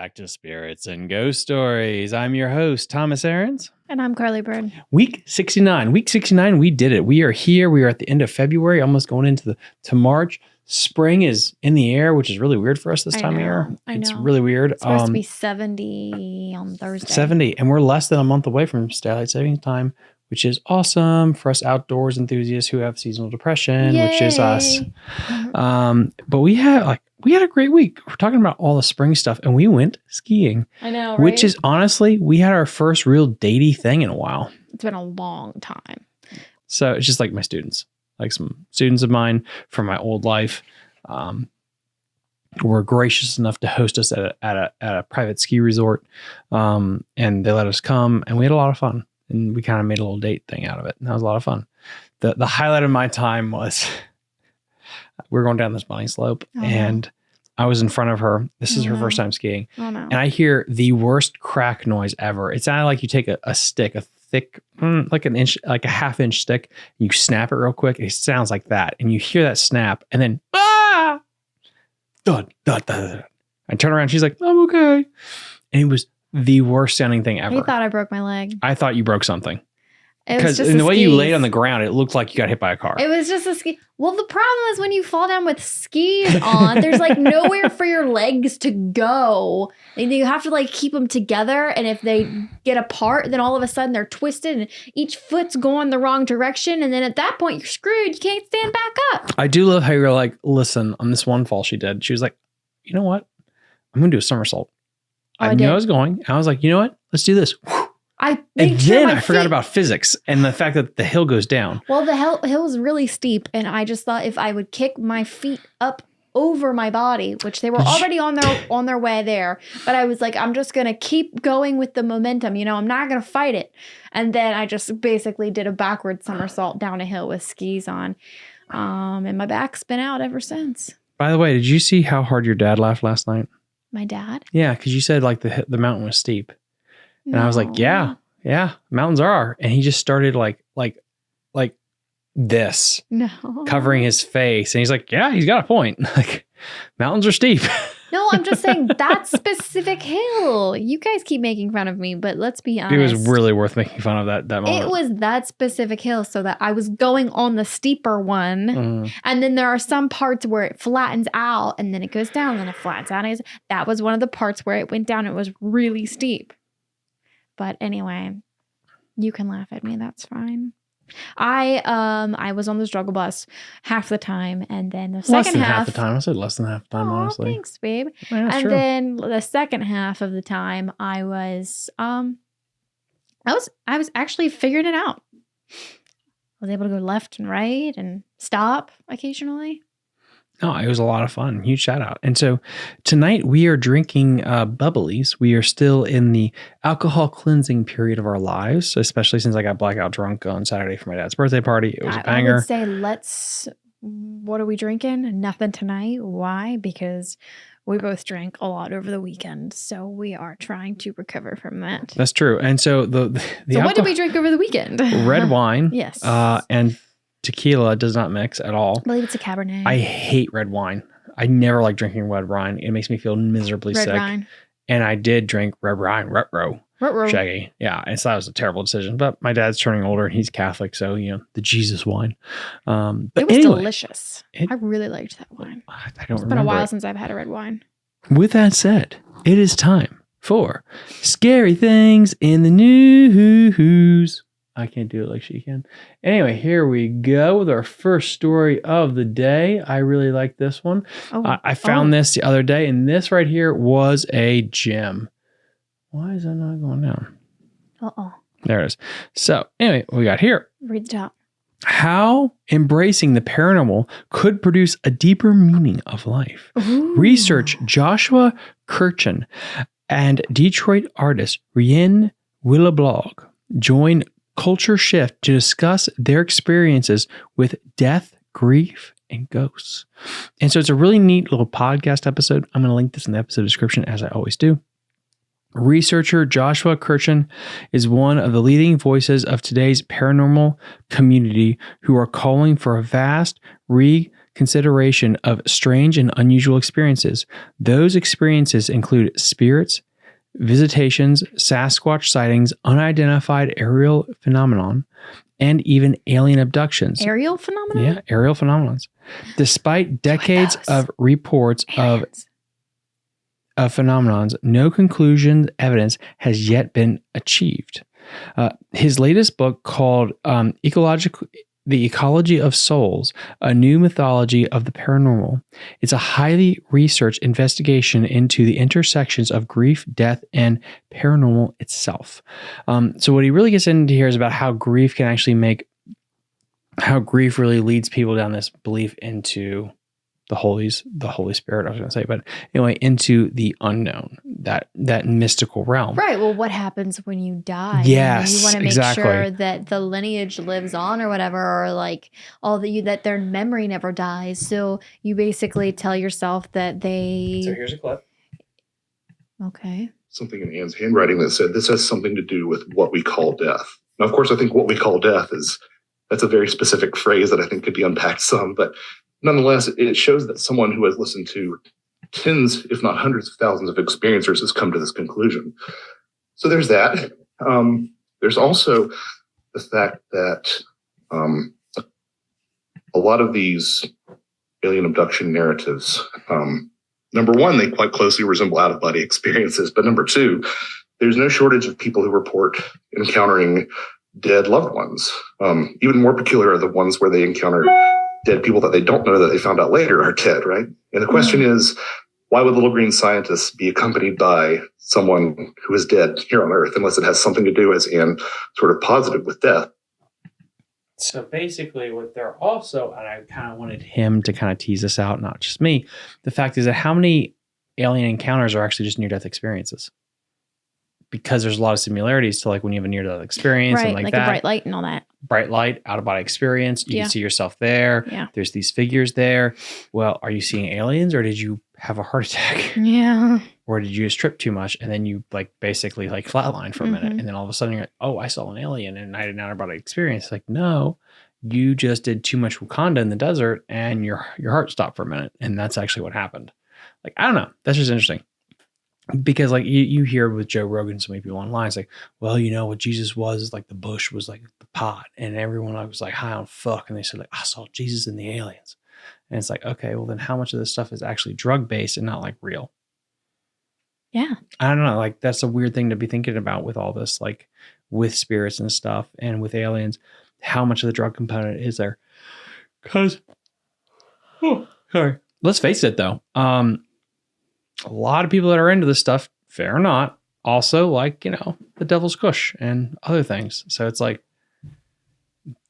back to Spirits and Ghost Stories. I'm your host, Thomas Aarons. And I'm Carly Bird. Week 69. Week 69, we did it. We are here. We are at the end of February, almost going into March. Spring is in the air, which is really weird for us this time of year. It's really weird. It's supposed to be 70 on Thursday. 70. And we're less than a month away from daylight savings time, which is awesome for us outdoors enthusiasts who have seasonal depression, Yay. which is us. But we had a great week. We're talking about all the spring stuff, and we went skiing. I know, right? Which is honestly, we had our first real datey thing in a while. It's been a long time. So it's just like my students, like some students of mine from my old life, were gracious enough to host us at a private ski resort, and they let us come, and we had a lot of fun. And we kind of made a little date thing out of it, and that was a lot of fun. The highlight of my time was we were going down this bunny slope, and I was in front of her. This is her first time skiing. Oh, no. And I hear the worst crack noise ever. It sounded like you take a stick, a thick, like an inch, like a half-inch stick, and you snap it real quick. It sounds like that. And you hear that snap, and then, thud, thud, thud. I turn around, she's like, I'm okay. And it was the worst sounding thing ever. I thought I broke my leg. I thought you broke something. Because in the way you laid on the ground, it looked like you got hit by a car. It was just a ski. Well, the problem is when you fall down with skis on, there's like nowhere for your legs to go. And you have to like keep them together. And if they get apart, then all of a sudden they're twisted and each foot's going the wrong direction. And then at that point, you're screwed. You can't stand back up. I do love how you're like, listen, on this one fall she did, she was like, you know what? I'm going to do a somersault. I knew I was going. I was like, you know what? Let's do this. I forgot about physics and the fact that the hill goes down. Well, the hill is really steep, and I just thought if I would kick my feet up over my body, which they were already on their way there, but I was like, I'm just gonna keep going with the momentum. You know, I'm not gonna fight it. And then I just basically did a backward somersault down a hill with skis on, and my back's been out ever since. By the way, did you see how hard your dad laughed last night? My dad? Yeah, because you said like the mountain was steep. And I was like, yeah, mountains are. And he just started like this, covering his face. And he's like, yeah, he's got a point. Like, mountains are steep. No, I'm just saying that specific hill. You guys keep making fun of me, but let's be honest. It was really worth making fun of that moment. It was that specific hill, so that I was going on the steeper one. And then there are some parts where it flattens out and then it goes down and then it flattens out. That was one of the parts where it went down. It was really steep. But anyway, you can laugh at me. That's fine. I was on the struggle bus half the time, and then the second half the time. I said less than half the time, honestly. Thanks, babe. Yeah, that's and true. then the second half of the time, I was actually figuring it out. I was able to go left and right and stop occasionally. No, it was a lot of fun. Huge shout out. And so tonight we are drinking bubblies. We are still in the alcohol cleansing period of our lives, especially since I got blackout drunk on Saturday for my dad's birthday party. It was a banger. I would say what are we drinking? Nothing tonight. Why? Because we both drank a lot over the weekend. So we are trying to recover from that. That's true. And so So what did we drink over the weekend? Red wine. Yes. And tequila does not mix at all. I believe it's a Cabernet. I hate red wine. I never like drinking red wine. It makes me feel miserably sick. Wine. And I did drink red wine, Ruh-roh. Shaggy. Yeah. And so that was a terrible decision. But my dad's turning older and he's Catholic. So, the Jesus wine. But it was delicious. I really liked that wine. It's been a while since I've had a red wine. With that said, it is time for Scary Things in the News. I can't do it like she can. Anyway, here we go with our first story of the day. I really like this one. I found this the other day, and this right here was a gem. Why is that not going down? There it is. So anyway, what we got here. Read the top. How embracing the paranormal could produce a deeper meaning of life. Ooh. Research Joshua Kirchen and Detroit artist Rien Willablog join Culture Shift to discuss their experiences with death, grief, and ghosts. And so it's a really neat little podcast episode. I'm going to link this in the episode description as I always do. Researcher Joshua Kirchen is one of the leading voices of today's paranormal community who are calling for a vast reconsideration of strange and unusual experiences. Those experiences include spirits, visitations, Sasquatch sightings, unidentified aerial phenomenon, and even alien abductions. Aerial phenomenon? Yeah, aerial phenomenons. Despite decades of reports of phenomenons, no conclusion evidence has yet been achieved. His latest book, called The Ecology of Souls, A New Mythology of the Paranormal. It's a highly researched investigation into the intersections of grief, death, and paranormal itself. So what he really gets into here is about how grief can actually how grief really leads people down this belief into the Holy Spirit, I was going to say, but anyway, into the unknown, that mystical realm. Right. Well, what happens when you die? Yes, you want to make exactly. sure that the lineage lives on or whatever, or like that their memory never dies. So you basically tell yourself that they. So here's a clip. Okay. Something in Anne's handwriting that said this has something to do with what we call death. Now, of course, I think what we call death that's a very specific phrase that I think could be unpacked some, but nonetheless, it shows that someone who has listened to tens, if not hundreds of thousands of experiencers has come to this conclusion. So there's that. There's also the fact that a lot of these alien abduction narratives, number one, they quite closely resemble out-of-body experiences. But number two, there's no shortage of people who report encountering dead loved ones. Even more peculiar are the ones where they encounter dead people that they don't know that they found out later are dead, right? And the question is, why would little green scientists be accompanied by someone who is dead here on Earth, unless it has something to do, as Anne sort of posited, with death? So basically what they're also, and I kind of wanted him to kind of tease this out, not just me, the fact is that how many alien encounters are actually just near-death experiences? Because there's a lot of similarities to like when you have a near-death experience, right, and like a that. bright light and all that. Bright light, out-of-body experience. You can see yourself there. Yeah. There's these figures there. Well, are you seeing aliens, or did you have a heart attack? Yeah. Or did you just trip too much and then you like basically like flatline for a minute, and then all of a sudden you're like, oh, I saw an alien and I had an out-of-body experience. Like, no, you just did too much Wakanda in the desert and your heart stopped for a minute, and that's actually what happened. Like, I don't know. That's just interesting. Because like you hear with Joe Rogan, so many people online, it's like, well, you know what Jesus was like the bush was like the pot, and everyone was like high on fuck, and they said like, I saw Jesus and the aliens, and it's like, okay, well then how much of this stuff is actually drug based and not like real? Yeah, I don't know. Like that's a weird thing to be thinking about with all this, like with spirits and stuff, and with aliens, how much of the drug component is there? Because, sorry, let's face it though. A lot of people that are into this stuff, fair or not, also like, you know, the devil's kush and other things. So it's like,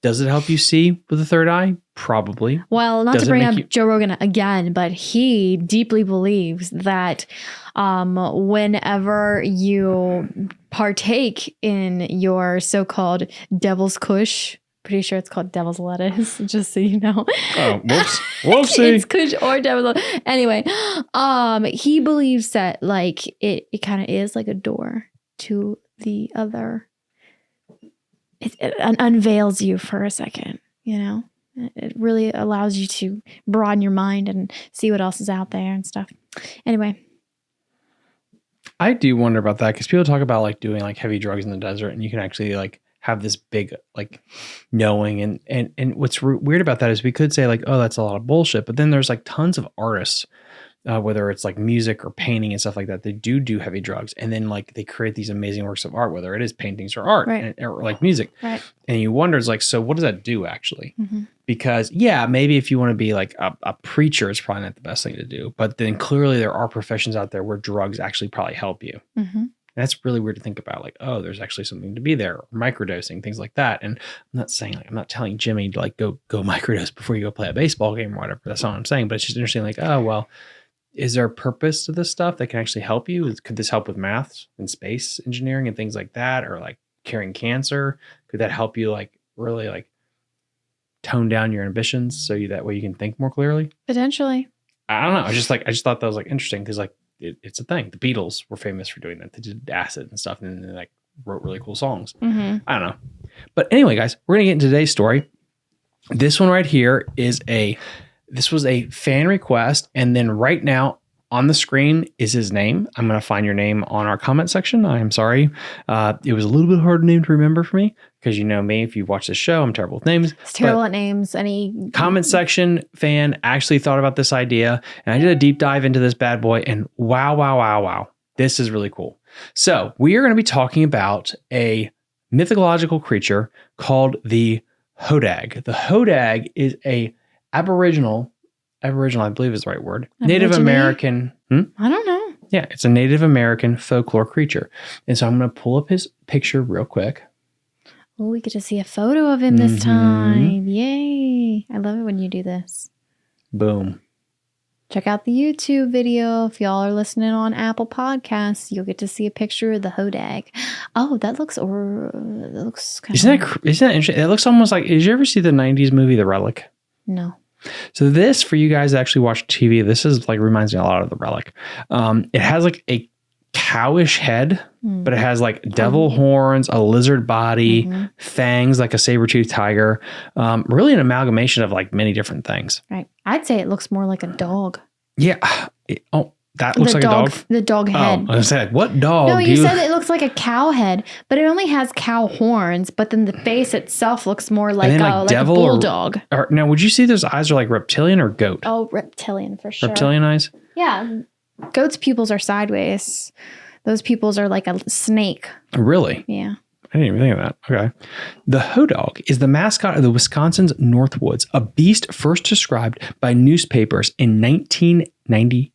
does it help you see with the third eye? Probably. Well, not to bring up Joe Rogan again, but he deeply believes that whenever you partake in your so-called devil's kush, pretty sure it's called devil's lettuce, just so you know. Oh, whoops. Whoopsie. It's kush or devil's lettuce. Anyway, he believes that like it kind of is like a door to the other. It unveils you for a second, you know? It really allows you to broaden your mind and see what else is out there and stuff. Anyway. I do wonder about that because people talk about like doing like heavy drugs in the desert, and you can actually like have this big like knowing. And what's weird about that is we could say like, oh, that's a lot of bullshit. But then there's like tons of artists, whether it's like music or painting and stuff like that, they do heavy drugs. And then like they create these amazing works of art, whether it is paintings or art, right, or like music. Right. And you wonder, it's like, so what does that do actually? Mm-hmm. Because yeah, maybe if you want to be like a preacher, it's probably not the best thing to do. But then clearly there are professions out there where drugs actually probably help you. Mm-hmm. That's really weird to think about. Like, oh, there's actually something to be there. Or microdosing, things like that. And I'm not saying like, I'm not telling Jimmy to like go microdose before you go play a baseball game or whatever. That's not what I'm saying. But it's just interesting. Like, oh, well, is there a purpose to this stuff that can actually help you? Could this help with maths and space engineering and things like that? Or like curing cancer? Could that help you like really like tone down your ambitions so that way you can think more clearly? Potentially. I don't know. I just thought that was like interesting because like it's a thing. The Beatles were famous for doing that. They did acid and stuff, and they like wrote really cool songs. Mm-hmm. I don't know. But anyway, guys, we're going to get into today's story. This one right here this was a fan request. And then right now on the screen is his name. I'm going to find your name on our comment section. I am sorry. It was a little bit hard name to remember for me because you know me, if you've watched the show, I'm terrible with names. It's terrible at names. Any comment section fan actually thought about this idea, and I did a deep dive into this bad boy, and wow. This is really cool. So we are going to be talking about a mythological creature called the Hodag. The Hodag is a Aboriginal, I believe is the right word. Native American. I don't know. Yeah, it's a Native American folklore creature. And so I'm going to pull up his picture real quick. Oh, we get to see a photo of him this time. Yay. I love it when you do this. Boom. Check out the YouTube video. If y'all are listening on Apple Podcasts, you'll get to see a picture of the Hodag. Oh, that looks kind of... Isn't that interesting? It looks almost like, did you ever see the 90s movie, The Relic? No. So this, for you guys that actually watch TV, this is like, reminds me a lot of The Relic. It has like a cowish head, but it has like devil horns, a lizard body, fangs like a saber-toothed tiger. Really an amalgamation of like many different things. Right. I'd say it looks more like a dog. Yeah. That looks like a dog? The dog head. Oh, I was like, what dog? No, you said it looks like a cow head, but it only has cow horns, but then the face itself looks more like a bulldog. Now, would you see those eyes are like reptilian or goat? Oh, reptilian for sure. Reptilian eyes? Yeah. Goat's pupils are sideways. Those pupils are like a snake. Really? Yeah. I didn't even think of that. Okay. The Hodag is the mascot of the Wisconsin's Northwoods, a beast first described by newspapers in 1993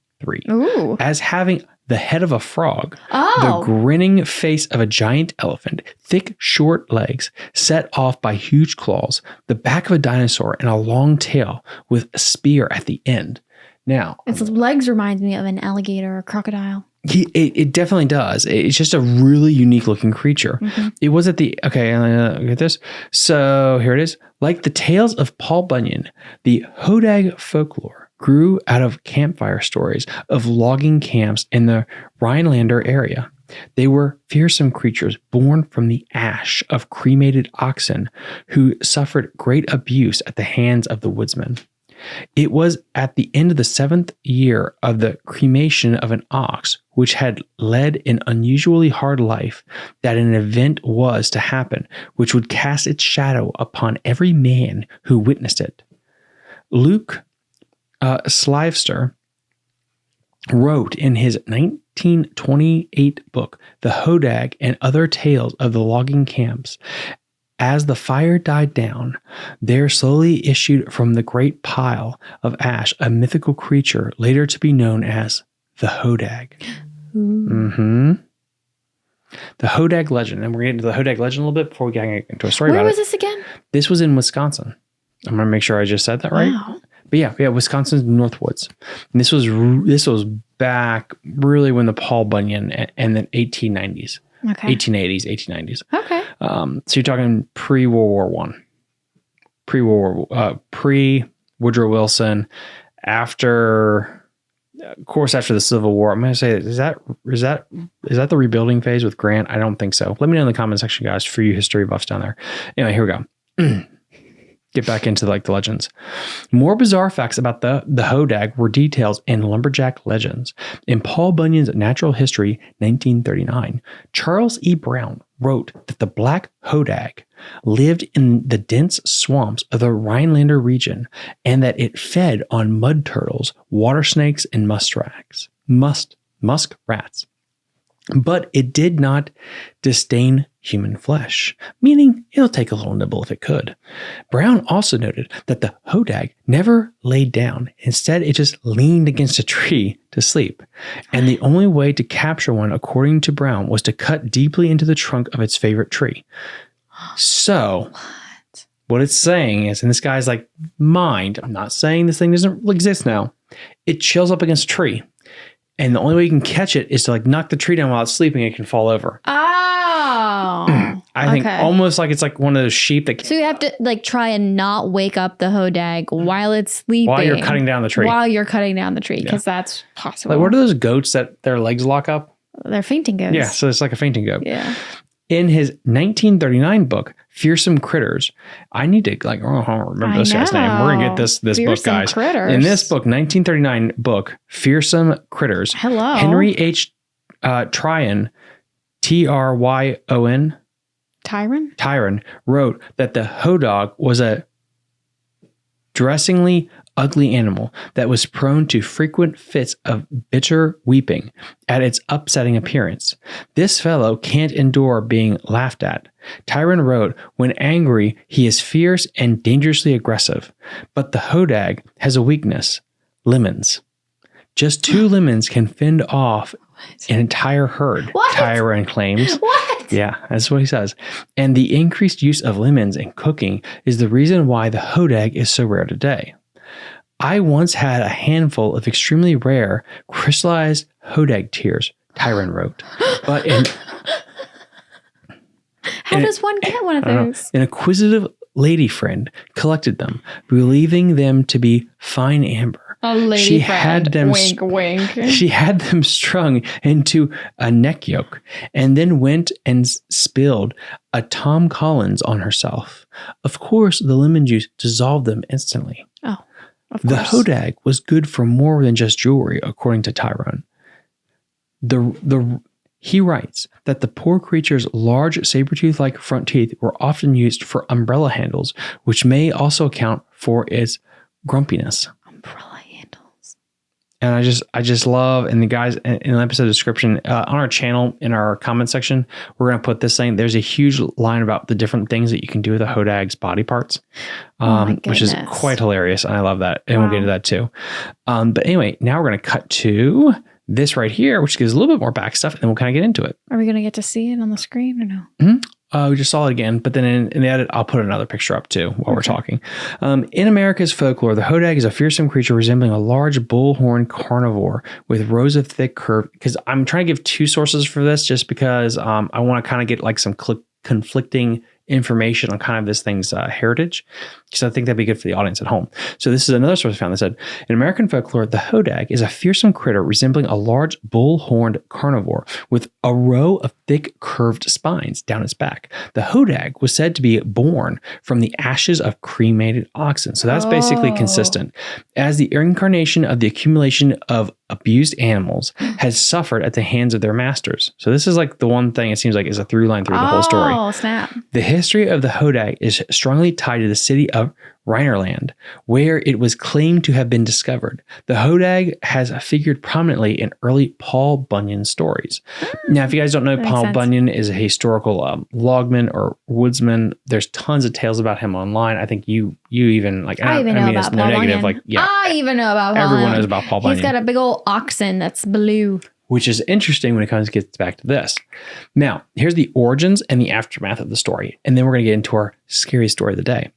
as having the head of a frog, the grinning face of a giant elephant, thick, short legs set off by huge claws, the back of a dinosaur, and a long tail with a spear at the end. Now, its legs remind me of an alligator or crocodile. It definitely does. It's just a really unique looking creature. It was at the, get this. So here it is. Like the tales of Paul Bunyan, the Hodag folklore grew out of campfire stories of logging camps in the Rhinelander area. They were fearsome creatures born from the ash of cremated oxen who suffered great abuse at the hands of the woodsmen. It was at the end of the 7th year of the cremation of an ox, which had led an unusually hard life, that an event was to happen which would cast its shadow upon every man who witnessed it. Luke Slivester wrote in his 1928 book, The Hodag and Other Tales of the Logging Camps, as the fire died down, there slowly issued from the great pile of ash a mythical creature later to be known as the Hodag. The Hodag legend. And we're getting into the Hodag legend a little bit before we get into a story about it. Where was this again? This was in Wisconsin. I'm going to make sure I just said that right. Wow. But yeah, Wisconsin's Northwoods. And this was back really when the Paul Bunyan and the 1890s. Okay. 1880s, 1890s. Okay. So you're talking pre-World War I, pre-Woodrow Wilson, after the Civil War. I'm going to say, is that the rebuilding phase with Grant? I don't think so. Let me know in the comment section, guys, for you history buffs down there. Anyway, here we go. Get back into like the legends. More bizarre facts about the Hodag were details in Lumberjack Legends. In Paul Bunyan's Natural History, 1939, Charles E. Brown wrote that the Black Hodag lived in the dense swamps of the Rhinelander region and that it fed on mud turtles, water snakes, and muskrats. But it did not disdain human flesh, meaning it'll take a little nibble if it could. Brown also noted that the Hodag never laid down. Instead, it just leaned against a tree to sleep. And the only way to capture one, according to Brown, was to cut deeply into the trunk of its favorite tree. So, what it's saying is, and this guy's like, mind, I'm not saying this thing doesn't exist now. It chills up against a tree. And the only way you can catch it is to like knock the tree down while it's sleeping. It can fall over. Oh. I think Okay. almost like it's like one of those sheep that So you have to like try and not wake up the hodag while it's sleeping. while you're cutting down the tree. While you're cutting down the tree, because that's possible. Like, what are those goats that their legs lock up? They're fainting goats. Yeah, so it's like a fainting goat. Yeah. In his 1939 book, Fearsome Critters, I need to remember this guy's name. We're gonna get this Fearsome book, guys. Critters. In this book, 1939 book, Fearsome Critters. Hello. Henry H. Tryon, Tryon, Tyron wrote that the Hodag was a dressingly ugly animal that was prone to frequent fits of bitter weeping at its upsetting appearance. This fellow can't endure being laughed at. Tyron wrote, when angry, he is fierce and dangerously aggressive. But the Hodag has a weakness, lemons. Just 2 lemons can fend off an entire herd, What? Tyron claims. What? Yeah, that's what he says. And the increased use of lemons in cooking is the reason why the Hodag is so rare today. I once had a handful of extremely rare crystallized Hodag tears, Tyron wrote. But How does one get one of those? an inquisitive lady friend collected them, believing them to be fine amber. A lady She friend. had them Wink, wink. She had them strung into a neck yoke and then went and spilled a Tom Collins on herself. Of course, the lemon juice dissolved them instantly. Oh, of The course. Hodag was good for more than just jewelry, according to Tyron. He writes that the poor creature's large saber-tooth-like front teeth were often used for umbrella handles, which may also account for its grumpiness. Umbrella handles. And I just love, and the guys in the episode description on our channel, in our comment section, we're going to put this thing. There's a huge line about the different things that you can do with a Hodag's body parts, which is goodness. quite hilarious. And I love that. And Wow. we'll get into that too. But anyway, now we're going to cut to this right here, which gives a little bit more back stuff, and then we'll kind of get into it. Are we going to get to see it on the screen or no? We just saw it again, but then in the edit, I'll put another picture up too while we're talking. In America's folklore, the Hodag is a fearsome creature resembling a large bullhorn carnivore with rows of thick curved. Because I'm trying to give 2 sources for this, just because I want to kind of get like some conflicting information on kind of this thing's heritage, because I think that'd be good for the audience at home. So this is another source I found that said, in American folklore, the Hodag is a fearsome critter resembling a large bull-horned carnivore with a row of thick curved spines down its back. The Hodag was said to be born from the ashes of cremated oxen. So that's basically consistent. As the incarnation of the accumulation of abused animals has suffered at the hands of their masters. So this is like the one thing it seems like is a through line through the whole story. Oh, snap. The history of the Hodag is strongly tied to the city of Rhineland, where it was claimed to have been discovered. The Hodag has figured prominently in early Paul Bunyan stories. Now, if you guys don't know, That makes Paul sense. Bunyan is a historical logman or woodsman. There's tons of tales about him online. I think you even like. I even know it's about no Paul negative. Bunyan. Like, yeah, I even know about Paul everyone Bunyan. knows about Paul Bunyan. He's got a big old oxen that's blue. Which is interesting when it gets back to this. Now, here's the origins and the aftermath of the story. And then we're going to get into our scary story of the day.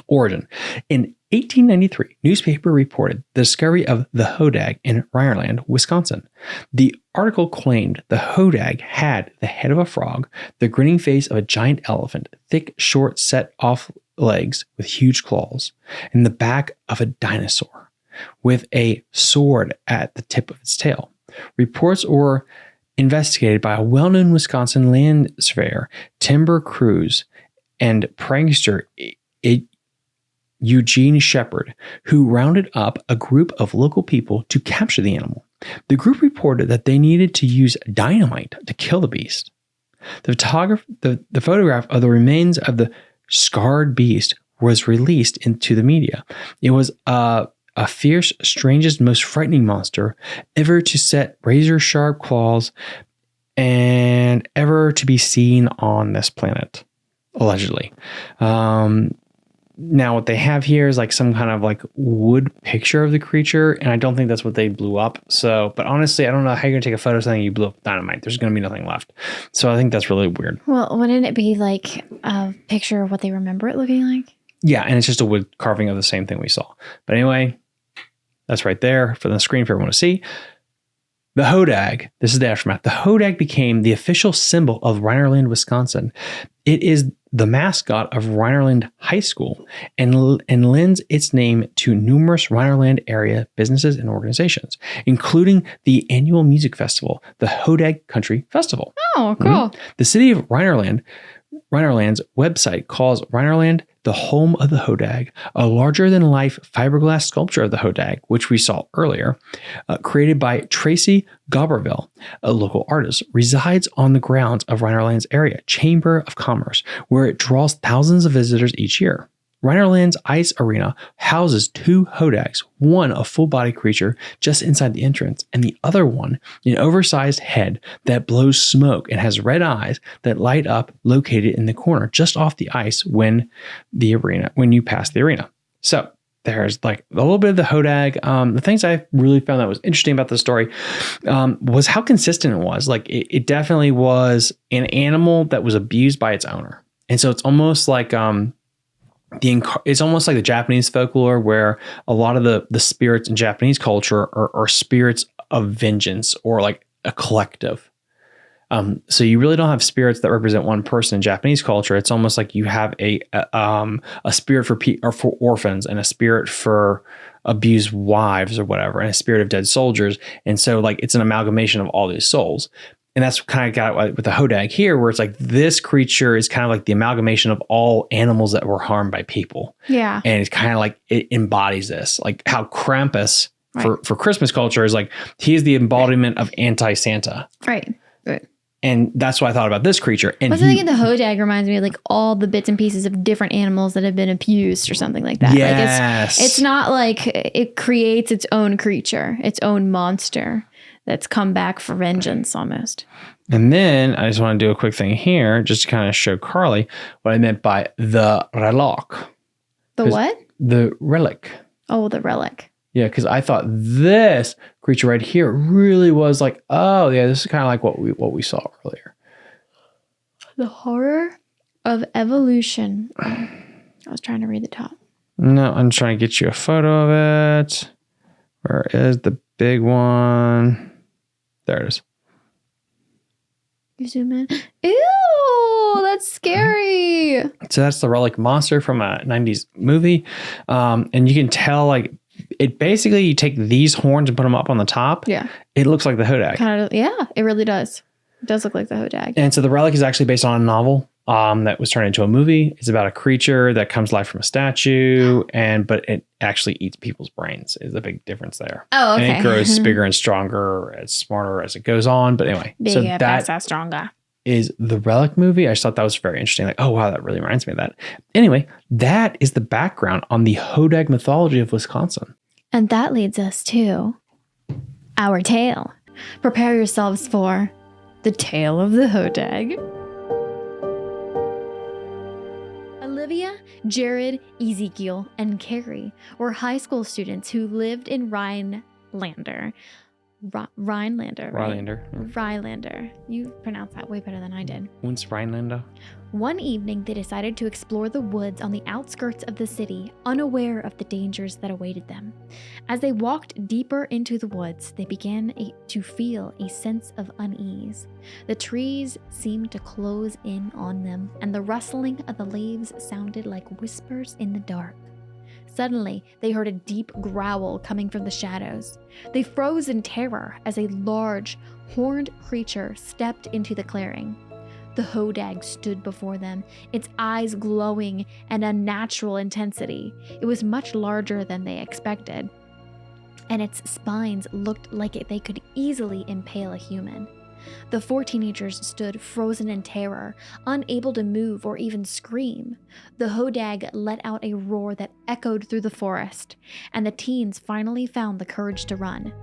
Origin. In 1893, newspaper reported the discovery of the Hodag in Rhineland, Wisconsin. The article claimed the Hodag had the head of a frog, the grinning face of a giant elephant, thick, short, set-off legs with huge claws, and the back of a dinosaur, with a sword at the tip of its tail. Reports were investigated by a well-known Wisconsin land surveyor, timber crews, and prankster Eugene Shepard, who rounded up a group of local people to capture the animal. The group reported that they needed to use dynamite to kill the beast. The photograph of the remains of the scarred beast was released into the media. It was a fierce, strangest, most frightening monster ever to set razor-sharp claws and ever to be seen on this planet, allegedly. Now, what they have here is like some kind of like wood picture of the creature, and I don't think that's what they blew up. So, but honestly, I don't know how you're going to take a photo of something you blew up with dynamite. There's going to be nothing left. So I think that's really weird. Well, wouldn't it be like a picture of what they remember it looking like? Yeah, and it's just a wood carving of the same thing we saw. But anyway, that's right there for the screen for everyone to see. The Hodag, this is the aftermath. The Hodag became the official symbol of Reinerland, Wisconsin. It is the mascot of Reinerland High School and lends its name to numerous Reinerland area businesses and organizations, including the annual music festival, the Hodag Country Festival. Oh, cool. The city of Reinerland's website calls Reinerland the home of the Hodag, a larger-than-life fiberglass sculpture of the Hodag, which we saw earlier, created by Tracy Gobberville, a local artist, resides on the grounds of Reinerland's area Chamber of Commerce, where it draws thousands of visitors each year. Reinerland's ice arena houses 2 Hodags, one a full-body creature just inside the entrance, and the other one an oversized head that blows smoke and has red eyes that light up, located in the corner just off the ice when you pass the arena. So there's like a little bit of the Hodag. The things I really found that was interesting about the story was how consistent it was. Like it definitely was an animal that was abused by its owner, and so it's almost like it's almost like the Japanese folklore, where a lot of the spirits in Japanese culture are spirits of vengeance, or like a collective. So you really don't have spirits that represent one person in Japanese culture. It's almost like you have a spirit for orphans, and a spirit for abused wives or whatever, and a spirit of dead soldiers. And so like it's an amalgamation of all these souls. And that's kind of got it with the Hodag here, where it's like this creature is kind of like the amalgamation of all animals that were harmed by people. Yeah. And it's kind of like it embodies this, like how Krampus for Christmas culture is like, he is the embodiment of anti-Santa. Right. And that's what I thought about this creature. And I think the Hodag reminds me of like all the bits and pieces of different animals that have been abused or something like that. Yes. Like it's not like it creates its own creature, its own monster that's come back for vengeance almost. And then I just want to do a quick thing here, just to kind of show Carly what I meant by the relic. The what? The relic. Oh, the relic. Yeah, because I thought this creature right here really was like, oh yeah, this is kind of like what we saw earlier. The horror of evolution. I was trying to read the top. No, I'm trying to get you a photo of it. Where is the big one? There it is. You zoom in. Ew, that's scary. So that's the relic monster from a 90s movie. And you can tell like it basically, you take these horns and put them up on the top. Yeah. It looks like the Hodag. Kind of, yeah, it really does. It does look like the Hodag. And so the relic is actually based on a novel that was turned into a movie. It's about a creature that comes to life from a statue, but it actually eats people's brains. Is a big difference there. Oh, okay. And it grows bigger and stronger, as smarter as it goes on. But anyway, bigger, so that faster, stronger is the relic movie. I just thought that was very interesting. Like, oh wow, that really reminds me of that. Anyway, that is the background on the Hodag mythology of Wisconsin. And that leads us to our tale. Prepare yourselves for the tale of the Hodag. Olivia, Jared, Ezekiel, and Carrie were high school students who lived in Rhinelander. Rhinelander. You pronounce that way better than I did. What's Rhinelander? One evening, they decided to explore the woods on the outskirts of the city, unaware of the dangers that awaited them. As they walked deeper into the woods, they began to feel a sense of unease. The trees seemed to close in on them, and the rustling of the leaves sounded like whispers in the dark. Suddenly, they heard a deep growl coming from the shadows. They froze in terror as a large, horned creature stepped into the clearing. The Hodag stood before them, its eyes glowing an unnatural intensity. It was much larger than they expected, and its spines looked like they could easily impale a human. The 4 teenagers stood frozen in terror, unable to move or even scream. The Hodag let out a roar that echoed through the forest, and the teens finally found the courage to run.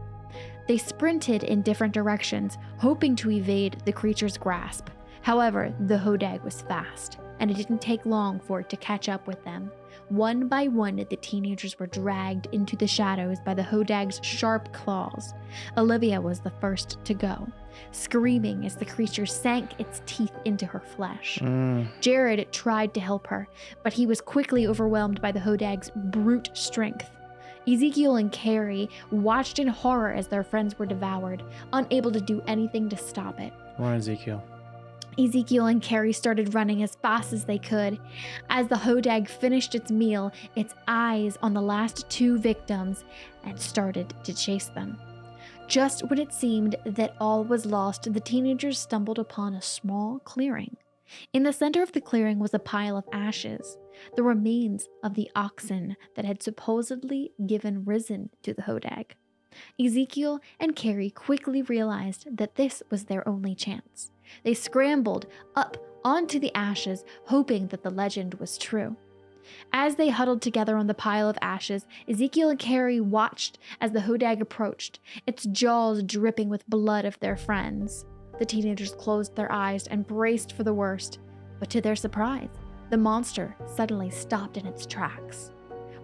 They sprinted in different directions, hoping to evade the creature's grasp. However, the Hodag was fast, and it didn't take long for it to catch up with them. One by one, the teenagers were dragged into the shadows by the Hodag's sharp claws. Olivia was the first to go, screaming as the creature sank its teeth into her flesh. Jared tried to help her, but he was quickly overwhelmed by the Hodag's brute strength. Ezekiel and Carrie watched in horror as their friends were devoured, unable to do anything to stop it. Run, Ezekiel. Ezekiel and Carrie started running as fast as they could. As the Hodag finished its meal, its eyes on the last 2 victims and started to chase them. Just when it seemed that all was lost, the teenagers stumbled upon a small clearing. In the center of the clearing was a pile of ashes, the remains of the oxen that had supposedly risen to the Hodag. Ezekiel and Carrie quickly realized that this was their only chance. They scrambled up onto the ashes, hoping that the legend was true. As they huddled together on the pile of ashes, Ezekiel and Carrie watched as the Hodag approached, its jaws dripping with blood of their friends. The teenagers closed their eyes and braced for the worst, but to their surprise, the monster suddenly stopped in its tracks.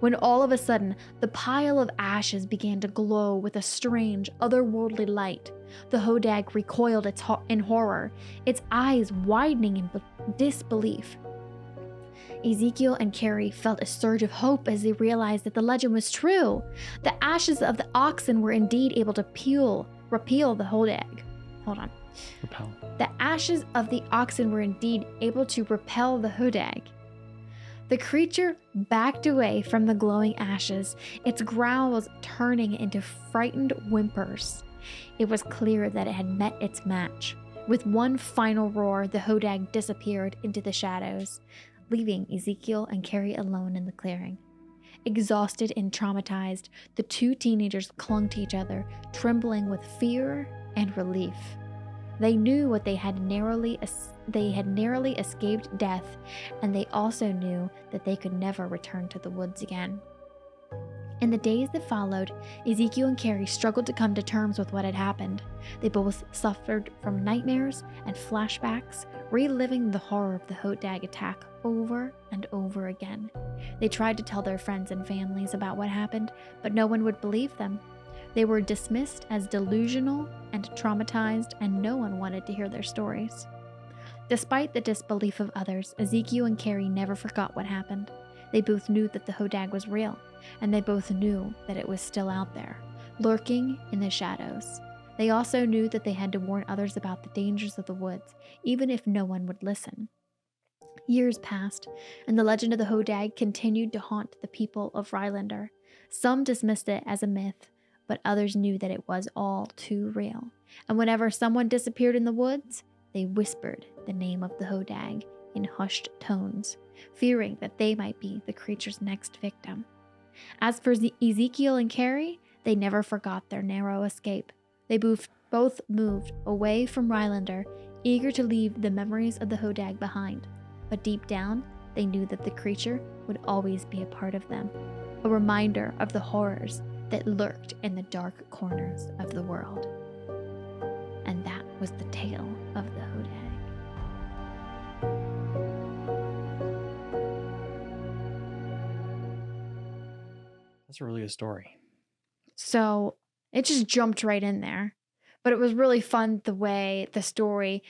When all of a sudden, the pile of ashes began to glow with a strange, otherworldly light. The Hodag recoiled in horror, its eyes widening in disbelief. Ezekiel and Carrie felt a surge of hope as they realized that the legend was true. The ashes of the oxen were indeed able to repel the Hodag. Hold on. Repel. The ashes of the oxen were indeed able to repel the Hodag. The creature backed away from the glowing ashes, its growls turning into frightened whimpers. It was clear that it had met its match. With one final roar, the Hodag disappeared into the shadows, leaving Ezekiel and Carrie alone in the clearing. Exhausted and traumatized, the 2 teenagers clung to each other, trembling with fear and relief. They knew what they had narrowly escaped death, and they also knew that they could never return to the woods again. In the days that followed, Ezekiel and Carrie struggled to come to terms with what had happened. They both suffered from nightmares and flashbacks, reliving the horror of the Hodag attack over and over again. They tried to tell their friends and families about what happened, but no one would believe them. They were dismissed as delusional and traumatized, and no one wanted to hear their stories. Despite the disbelief of others, Ezekiel and Carrie never forgot what happened. They both knew that the Hodag was real, and they both knew that it was still out there, lurking in the shadows. They also knew that they had to warn others about the dangers of the woods, even if no one would listen. Years passed, and the legend of the Hodag continued to haunt the people of Rylander. Some dismissed it as a myth, but others knew that it was all too real. And whenever someone disappeared in the woods, they whispered the name of the Hodag in hushed tones, fearing that they might be the creature's next victim. As for Ezekiel and Carrie, they never forgot their narrow escape. They both moved away from Rylander, eager to leave the memories of the Hodag behind. But deep down, they knew that the creature would always be a part of them, a reminder of the horrors that lurked in the dark corners of the world. And that was the tale of the Hodag. That's a really good story. So it just jumped right in there. But it was really fun the way the story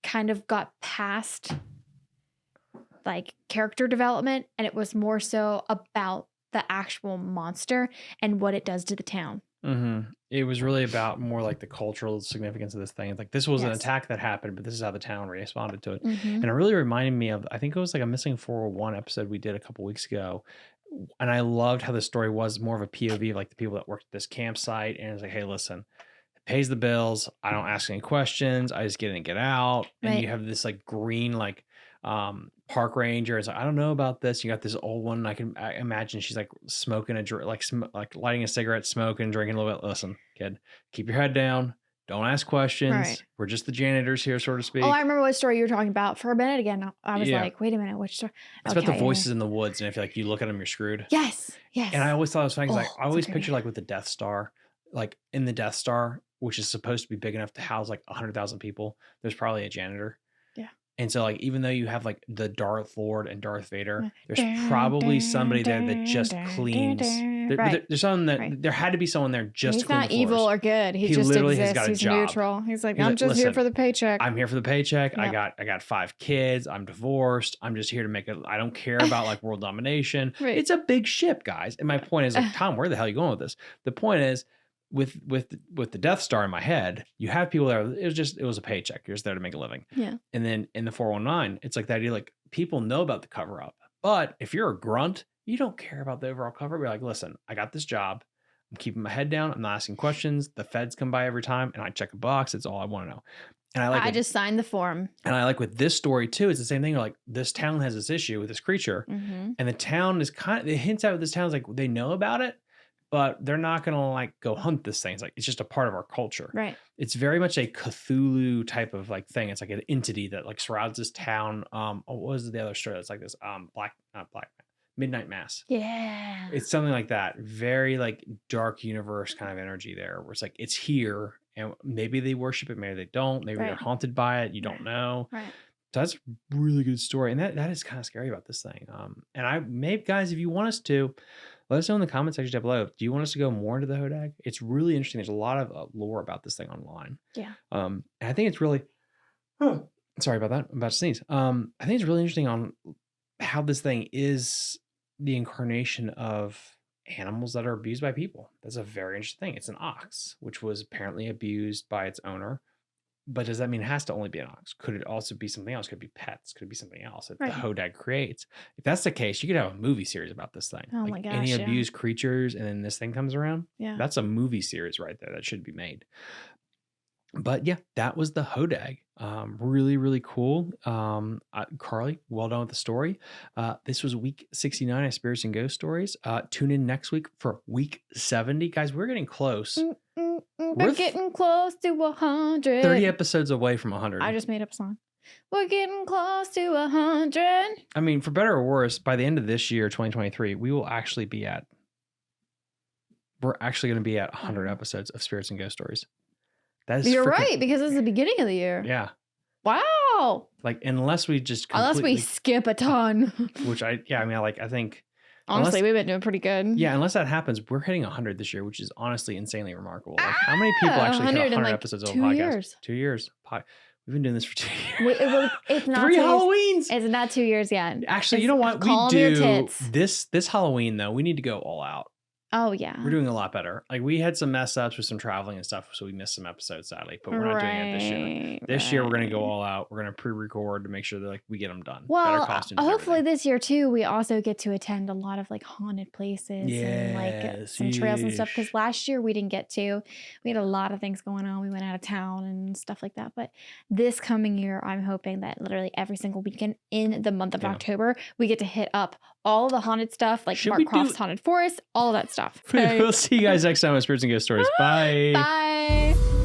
kind of got past like character development, and it was more so about the actual monster and what it does to the town. Mm-hmm. It was really about more like the cultural significance of this thing. It's like this was an attack that happened, but this is how the town responded to it. Mm-hmm. And it really reminded me of, I think it was like a Missing 401 episode we did a couple weeks ago. And I loved how the story was more of a POV of like the people that worked at this campsite. And it's like, hey, listen, it pays the bills. I don't ask any questions. I just get in and get out. And you have this like green, like park ranger. It's like, I don't know about this. You got this old one. I imagine she's like smoking like lighting a cigarette, smoking, drinking a little bit. Listen, kid, keep your head down. Don't ask questions. Right. We're just the janitors here, so to speak. Oh, I remember what story you were talking about for a minute again. I was like, wait a minute, which story? It's about the voices in the woods, and if like you look at them, you're screwed. Yes. And I always thought it was funny because I always picture like with the Death Star, like in the Death Star, which is supposed to be big enough to house like 100,000 people, there's probably a janitor. Yeah. And so like even though you have like the Darth Lord and Darth Vader, there's probably somebody there that just cleans There's someone that there had to be someone there just He's to clean not the floors. evil or good. He just literally has exists. got a He's job. neutral. He's like, He's I'm like, just here "Listen, for the paycheck. I'm here for the paycheck. Yep. I got 5 kids. I'm divorced. I'm just here to make it. I don't care about like world domination. Right. It's a big ship, guys. And my point is, like, Tom, where the hell are you going with this? The point is, with the Death Star in my head, you have people there. It was a paycheck. You're just there to make a living. Yeah. And then in the 419, it's like the idea, like people know about the cover up, but if you're a grunt, you don't care about the overall cover. You're like, listen, I got this job. I'm keeping my head down. I'm not asking questions. The feds come by every time and I check a box. It's all I want to know. And I just signed the form. And I like with this story too, it's the same thing. Like this town has this issue with this creature, Mm-hmm. and the town is it hints out this town's like they know about it, but they're not gonna like go hunt this thing. It's like it's just a part of our culture. Right. It's very much a Cthulhu type of like thing. It's like an entity that like surrounds this town. What was the other story that's like this? Midnight Mass. Yeah. It's something like that. Very like dark universe kind of energy there, where it's like it's here, and maybe they worship it, maybe they don't. Maybe they're haunted by it. You don't know. Right. So that's a really good story, and that is kind of scary about this thing. Maybe guys, if you want us to, let us know in the comment section down below. Do you want us to go more into the Hodag? It's really interesting. There's a lot of lore about this thing online. Yeah. And I think it's really. Sorry about that. I'm about to sneeze. I think it's really interesting on how this thing is the incarnation of animals that are abused by people. That's a very interesting thing. It's an ox, which was apparently abused by its owner. But does that mean it has to only be an ox? Could it also be something else? Could it be pets? Could it be something else that the Hodag creates? If that's the case, you could have a movie series about this thing. Oh my gosh. Any abused creatures, and then this thing comes around. Yeah. That's a movie series right there that should be made. But yeah, that was the Hodag. Really, really cool. Carly, well done with the story. This was week 69 of Spirits and Ghost Stories. Tune in next week for week 70. Guys, we're getting close. We're getting close to 100. 30 episodes away from 100. I just made up a song. We're getting close to 100. I mean, for better or worse, by the end of this year, 2023, we're actually going to be at 100 episodes of Spirits and Ghost Stories. You're right, because it's the beginning of the year. Yeah. Wow. Like, unless we skip a ton. Which I think. Honestly, we've been doing pretty good. Yeah, unless that happens, we're hitting 100 this year, which is honestly insanely remarkable. Like, how many people actually hit 100 episodes of a podcast? 2 years. 2 years. We've been doing this for 2 years. It's not 3 Halloweens. It's not 2 years yet. Actually, you know what? We do this Halloween though. We need to go all out. Oh yeah, we're doing a lot better. Like we had some mess ups with some traveling and stuff, so we missed some episodes sadly. But we're not doing it this year. This year we're going to go all out. We're going to pre-record to make sure that like we get them done. Well, hopefully this year too, we also get to attend a lot of like haunted places and like some trails and stuff. Because last year we didn't get to. We had a lot of things going on. We went out of town and stuff like that. But this coming year, I'm hoping that literally every single weekend in the month of October, we get to hit up all the haunted stuff, like Mark Croft's Haunted Forest, all of that stuff. We'll see you guys next time with Spirits and Ghost Stories. Bye. Bye.